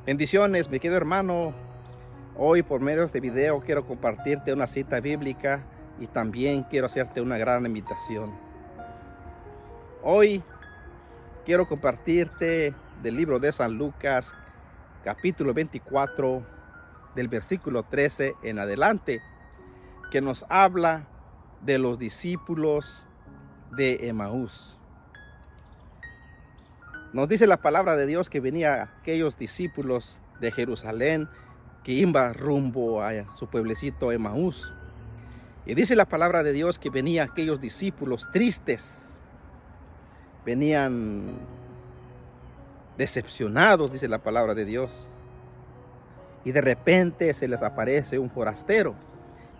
Bendiciones, mi querido hermano. Hoy por medio de este video quiero compartirte una cita bíblica y también quiero hacerte una gran invitación. Hoy quiero compartirte del libro de San Lucas, capítulo 24, del versículo 13 en adelante, que nos habla de los discípulos de Emaús. Nos dice la palabra de Dios que venían aquellos discípulos de Jerusalén que iban rumbo a su pueblecito Emaús. Y dice la palabra de Dios que venían aquellos discípulos tristes, venían decepcionados, dice la palabra de Dios. Y de repente se les aparece un forastero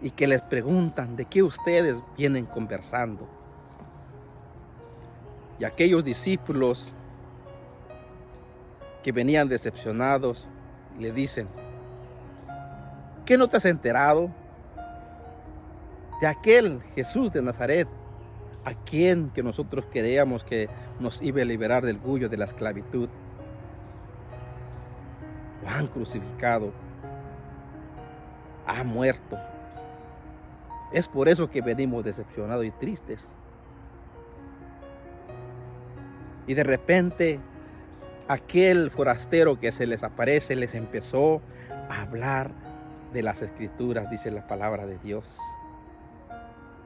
y que les preguntan de qué ustedes vienen conversando. Y aquellos discípulos que venían decepcionados le dicen: ¿qué no te has enterado de aquel Jesús de Nazaret, a quien que nosotros creíamos que nos iba a liberar del yugo de la esclavitud? Lo han crucificado, ha muerto. Es por eso que venimos decepcionados y tristes. Y de repente aquel forastero que se les aparece les empezó a hablar de las escrituras, dice la palabra de Dios.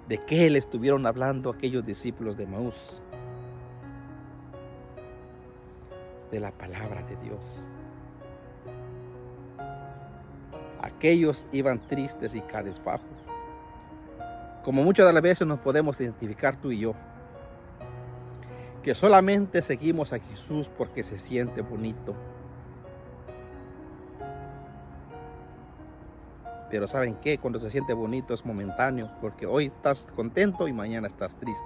¿De qué le estuvieron hablando aquellos discípulos de Emaús? De la palabra de Dios. Aquellos iban tristes y cabizbajos. Como muchas de las veces nos podemos identificar tú y yo, que solamente seguimos a Jesús porque se siente bonito. Pero ¿saben qué? Cuando se siente bonito es momentáneo, porque hoy estás contento y mañana estás triste.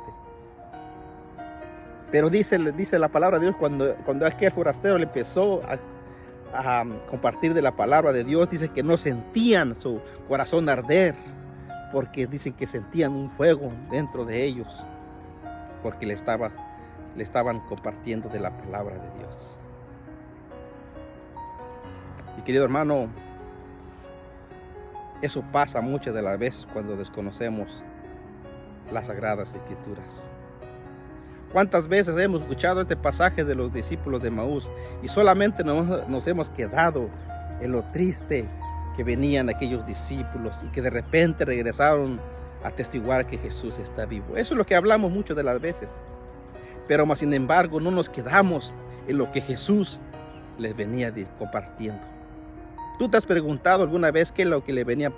Pero dice la palabra de Dios, cuando aquel forastero le empezó a compartir de la palabra de Dios, dice que no sentían su corazón arder, porque dicen que sentían un fuego dentro de ellos, porque le estaban compartiendo de la palabra de Dios. Mi querido hermano, eso pasa muchas de las veces cuando desconocemos las Sagradas Escrituras. ¿Cuántas veces hemos escuchado este pasaje de los discípulos de Emaús y solamente nos hemos quedado en lo triste que venían aquellos discípulos y que de repente regresaron a testiguar que Jesús está vivo? Eso es lo que hablamos muchas de las veces. Pero más sin embargo no nos quedamos en lo que Jesús les venía compartiendo. ¿Tú te has preguntado alguna vez qué es lo que le venían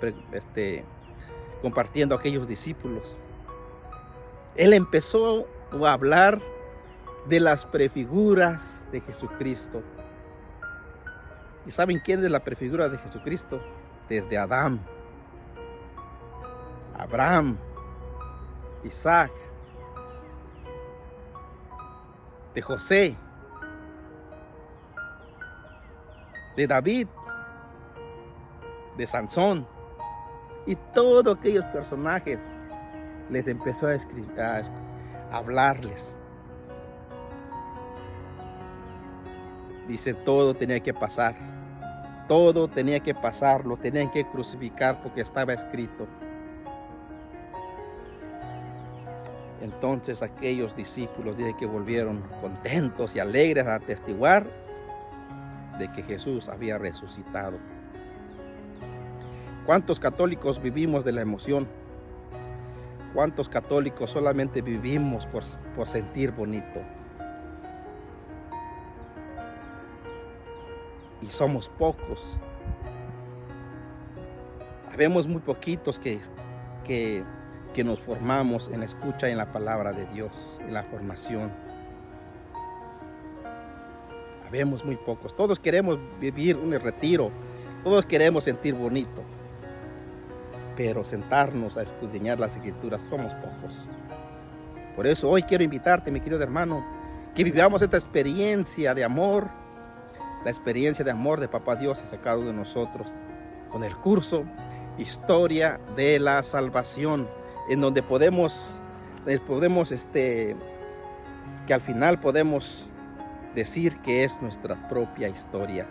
compartiendo a aquellos discípulos? Él empezó a hablar de las prefiguras de Jesucristo. ¿Y saben quién es la prefigura de Jesucristo? Desde Adán, Abraham, Isaac, de José, de David, de Sansón, y todos aquellos personajes les empezó a hablarles. Dice, todo tenía que pasar, todo tenía que pasar, lo tenían que crucificar porque estaba escrito. Entonces aquellos discípulos dicen que volvieron contentos y alegres a atestiguar de que Jesús había resucitado. ¿Cuántos católicos vivimos de la emoción? ¿Cuántos católicos solamente vivimos por sentir bonito? Y somos pocos. Habemos muy poquitos que nos formamos en la escucha en la palabra de Dios, en la formación. Habemos muy pocos. Todos queremos vivir un retiro. Todos queremos sentir bonito. Pero sentarnos a escudriñar las Escrituras somos pocos. Por eso hoy quiero invitarte, mi querido hermano, que vivamos esta experiencia de amor, la experiencia de amor de Papá Dios hacia cada uno de nosotros, con el curso Historia de la Salvación, en donde podemos que al final podemos decir que es nuestra propia historia.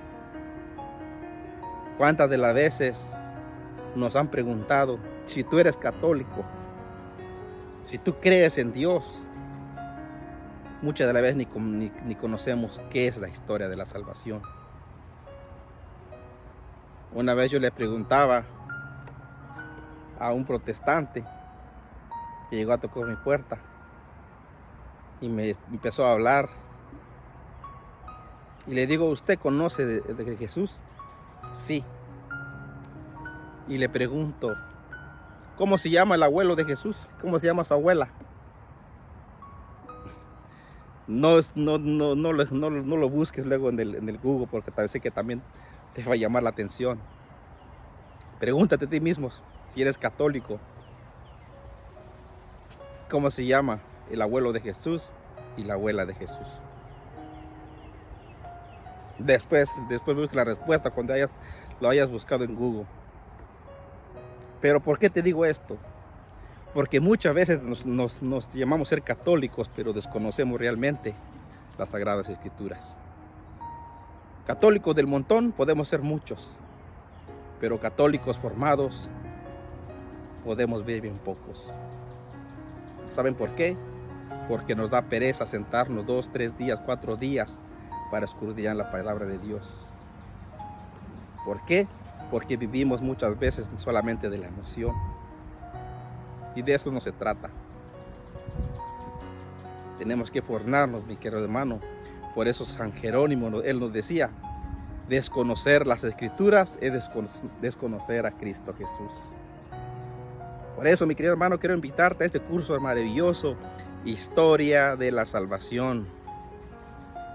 ¿Cuántas de las veces nos han preguntado si tú eres católico, si tú crees en Dios? Muchas de las veces ni conocemos qué es la historia de la salvación. Una vez yo le preguntaba a un protestante que llegó a tocar mi puerta y me empezó a hablar. Y le digo, ¿usted conoce de Jesús? Sí. Y le pregunto, ¿cómo se llama el abuelo de Jesús? ¿Cómo se llama su abuela? No lo busques luego en el Google, porque tal vez sé que también te va a llamar la atención. Pregúntate a ti mismo, si eres católico, ¿cómo se llama el abuelo de Jesús y la abuela de Jesús? Después busca la respuesta cuando lo hayas buscado en Google. Pero ¿por qué te digo esto? Porque muchas veces nos llamamos ser católicos, pero desconocemos realmente las Sagradas Escrituras. Católicos del montón podemos ser muchos, pero católicos formados podemos ver bien pocos. ¿Saben por qué? Porque nos da pereza sentarnos 2, 3 días, 4 días para escudriñar la palabra de Dios. ¿Por qué? Porque vivimos muchas veces solamente de la emoción. Y de eso no se trata. Tenemos que formarnos, mi querido hermano. Por eso San Jerónimo, él nos decía, desconocer las Escrituras es desconocer a Cristo Jesús. Por eso, mi querido hermano, quiero invitarte a este curso maravilloso, Historia de la Salvación,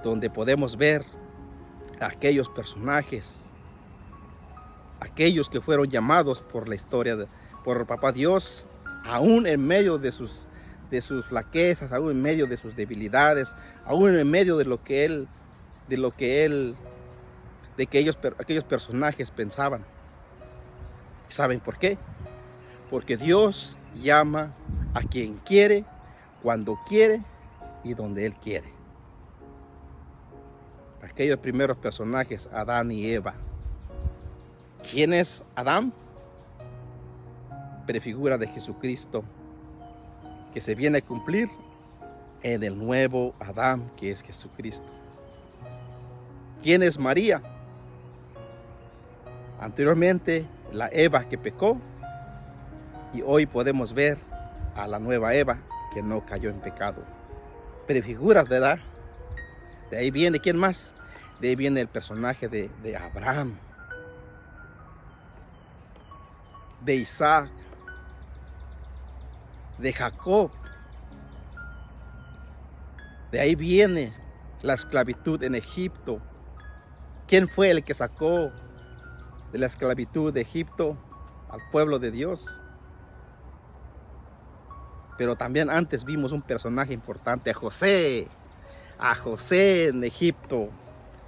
donde podemos ver a aquellos personajes, aquellos que fueron llamados por la historia, por Papá Dios, aún en medio de sus flaquezas, aún en medio de sus debilidades, aún en medio de aquellos personajes pensaban. ¿Saben por qué? Porque Dios llama a quien quiere, cuando quiere y donde Él quiere. Aquellos primeros personajes, Adán y Eva. ¿Quién es Adán? Prefigura de Jesucristo, que se viene a cumplir en el nuevo Adán, que es Jesucristo. ¿Quién es María? Anteriormente, la Eva que pecó, y hoy podemos ver a la nueva Eva que no cayó en pecado. Prefiguras, ¿verdad? De ahí viene, ¿quién más? De ahí viene el personaje de Abraham, de Isaac, de Jacob. De ahí viene la esclavitud en Egipto. ¿Quién fue el que sacó de la esclavitud de Egipto al pueblo de Dios? Pero también antes vimos un personaje importante, a José en Egipto,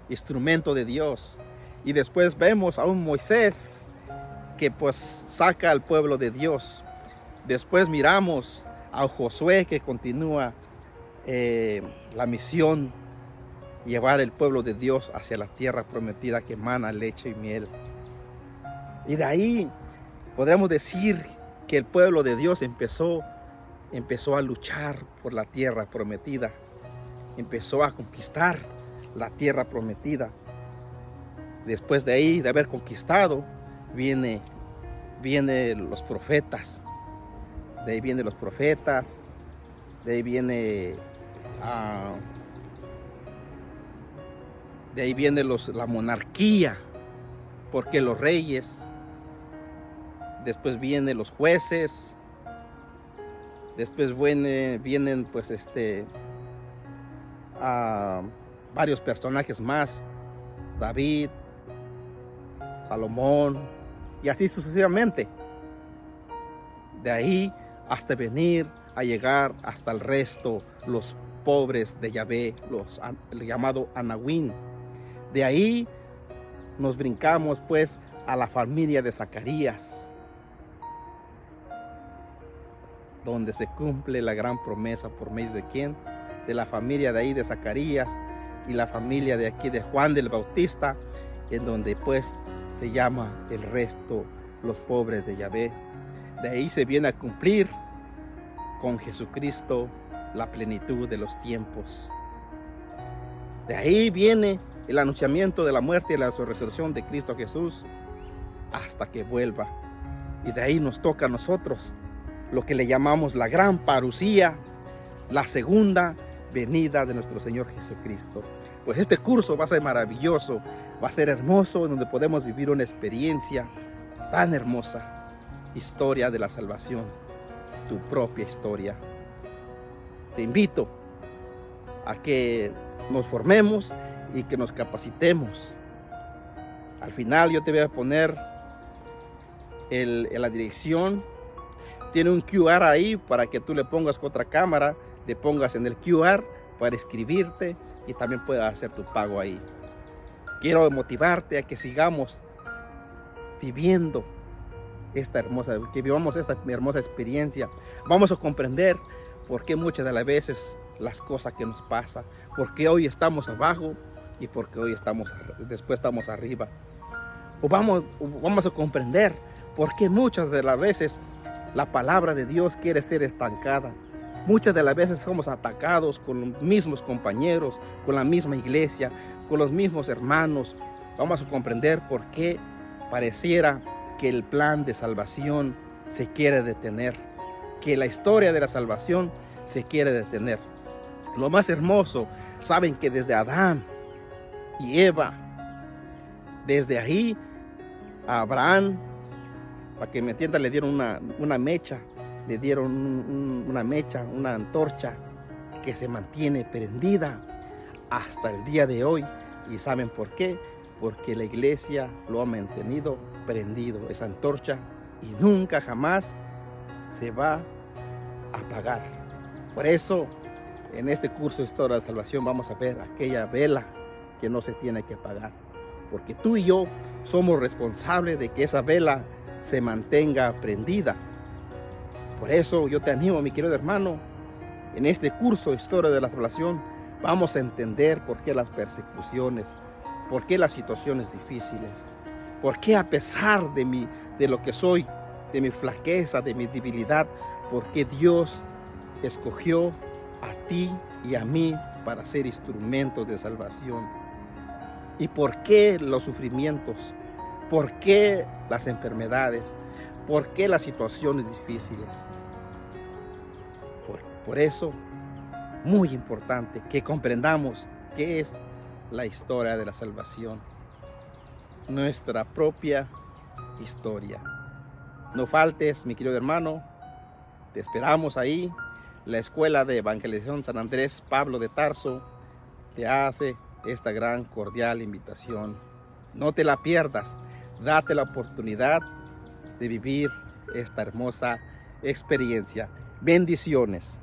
instrumento de Dios. Y después vemos a un Moisés que pues saca al pueblo de Dios. Después miramos a Josué que continúa la misión, llevar el pueblo de Dios hacia la tierra prometida que emana leche y miel. Y de ahí podríamos decir que el pueblo de Dios empezó a luchar por la tierra prometida, empezó a conquistar la tierra prometida. Después de ahí, de haber conquistado, vienen los profetas. De ahí vienen los profetas, de ahí viene la monarquía, porque los reyes, después vienen los jueces, después vienen pues varios personajes más, David, Salomón, y así sucesivamente. De ahí hasta venir a llegar hasta el resto, los pobres de Yahvé, el llamado Anahuín. De ahí nos brincamos pues a la familia de Zacarías, donde se cumple la gran promesa por medio de quién, de la familia de ahí de Zacarías y la familia de aquí de Juan del Bautista, en donde pues se llama el resto, los pobres de Yahvé. De ahí se viene a cumplir con Jesucristo la plenitud de los tiempos. De ahí viene el anunciamiento de la muerte y la resurrección de Cristo Jesús hasta que vuelva. Y de ahí nos toca a nosotros lo que le llamamos la gran parusía, la segunda venida de nuestro Señor Jesucristo. Pues este curso va a ser maravilloso, va a ser hermoso, donde podemos vivir una experiencia tan hermosa. Historia de la salvación, tu propia historia. Te invito a que nos formemos y que nos capacitemos. Al final yo te voy a poner la dirección. Tiene un QR ahí para que tú le pongas con otra cámara, le pongas en el QR para inscribirte y también puedas hacer tu pago ahí. Quiero motivarte a que sigamos viviendo que vivamos esta hermosa experiencia. Vamos a comprender por qué muchas de las veces las cosas que nos pasan, por qué hoy estamos abajo y por qué después estamos arriba. Vamos a comprender por qué muchas de las veces la palabra de Dios quiere ser estancada. Muchas de las veces somos atacados con los mismos compañeros, con la misma iglesia, con los mismos hermanos. Vamos a comprender por qué pareciera que el plan de salvación se quiere detener, que la historia de la salvación se quiere detener. Lo más hermoso, saben que desde Adán y Eva, desde ahí a Abraham, para que me entiendan, le dieron una mecha, le dieron una mecha, una antorcha que se mantiene prendida hasta el día de hoy. ¿Y saben por qué? Porque la iglesia lo ha mantenido prendido, esa antorcha, y nunca jamás se va a apagar. Por eso, en este curso de Historia de Salvación vamos a ver aquella vela que no se tiene que apagar, porque tú y yo somos responsables de que esa vela se mantenga prendida. Por eso yo te animo, mi querido hermano, en este curso de Historia de la Salvación vamos a entender por qué las persecuciones, por qué las situaciones difíciles, por qué a pesar de lo que soy, de mi flaqueza, de mi debilidad, por qué Dios escogió a ti y a mí para ser instrumentos de salvación. Y por qué los sufrimientos, por qué las enfermedades, por qué las situaciones difíciles. Por eso, muy importante que comprendamos qué es la historia de la salvación, nuestra propia historia. No faltes, mi querido hermano, te esperamos ahí. La Escuela de Evangelización San Andrés Pablo de Tarso te hace esta gran cordial invitación. No te la pierdas, date la oportunidad de vivir esta hermosa experiencia. Bendiciones.